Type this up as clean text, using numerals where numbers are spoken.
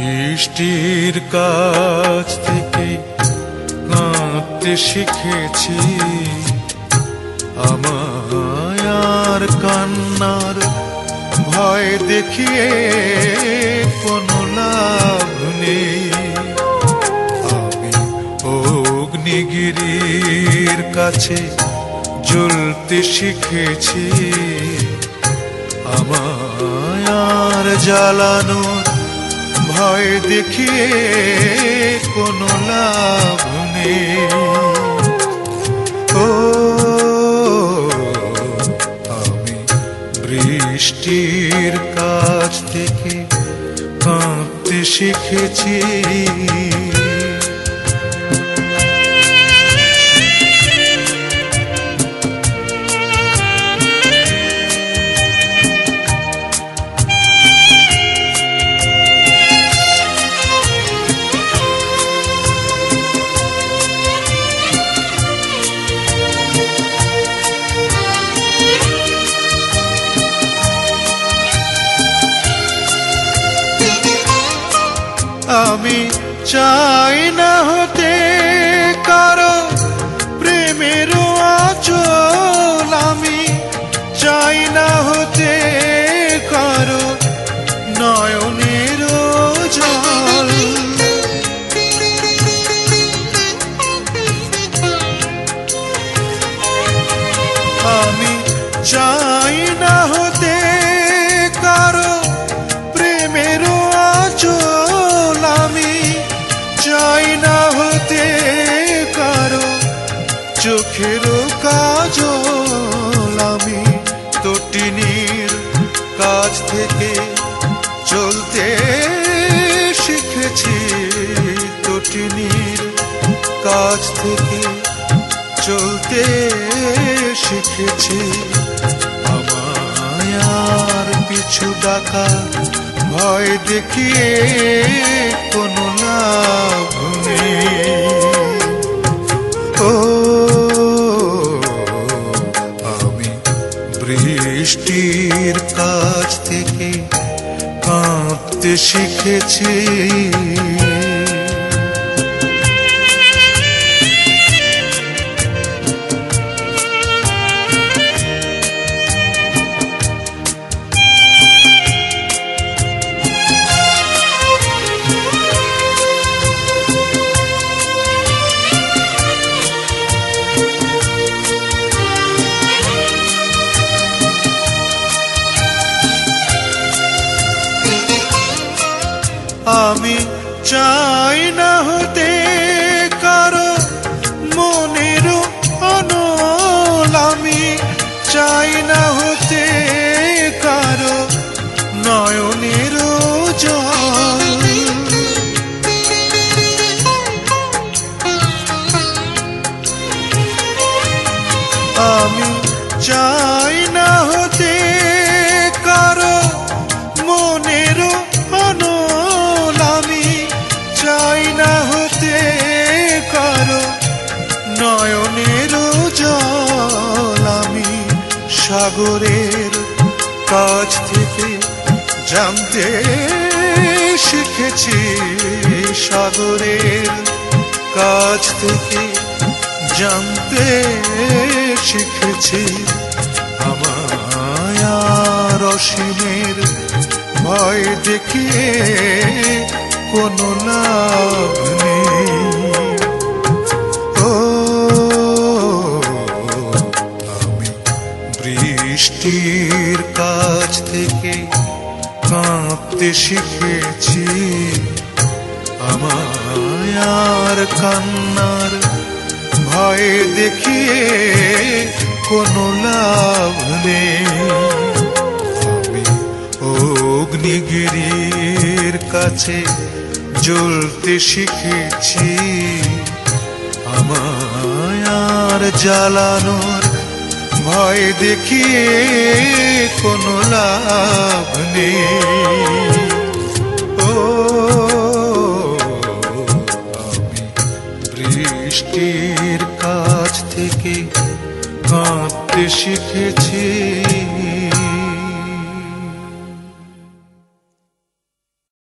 বৃষ্টির কাছ থেকে কাঁদতে শিখেছি, আমায় আর কান্নার ভয় দেখিয়ে কোনো লাভ নেই। আমি অগ্নিগিরির কাছে জ্বলতে শিখেছি, আমায় আর জ্বালানোর ভয় দেখিয়ে কোনো লাভ নেই। ও আমি বৃষ্টির কাছ থেকে কাঁদতে শিখেছি। আমি চাই না হতে কারো প্রেমের আঁচল, আমি চাই না হতে কারো নয়নের জল। আমি চাই না হতে কারো প্রেমের আঁচল, আমি চাই না হতে কারো চোখের কাজল। আমি তটিনীর কাছ থেকে চলতে শিখেছি, তটিনীর কাছ থেকে চলতে শিখেছি। আমায় আর পিছু ডাকা ভয় দেখিয়ে কোনো লাভ নেই। ও আমি বৃষ্টির কাছ থেকে কাঁদতে শিখেছি। আমি চাই না হতে কারো মনের অনল, আমি চাই না হতে কারো নয়নের জল। আমি চাই না হতে কারো মনের অনল, আমি চাই না হতে কারো নয়নের জল। আমি সাগরের কাছ থেকে জানতে শিখেছি, সাগরের কাছ থেকে জানতে শিখেছি। আমায় আর অসীমের ভয় দেখিয়ে কোনো লাভ নেই। ও আমি বৃষ্টির কাছ থেকে কাঁদতে শিখেছি, আমায় আর কান্নার ভয় দেখিয়ে কোনো লাভ নেই। আমি অগ্নিগিরির কাছে জ্বলতে শিখেছি, আমায় আর জ্বালানোর ভয় দেখিয়ে কোনো লাভ নেই। ও আমি বৃষ্টির কাছ থেকে কাঁদতে শিখেছি।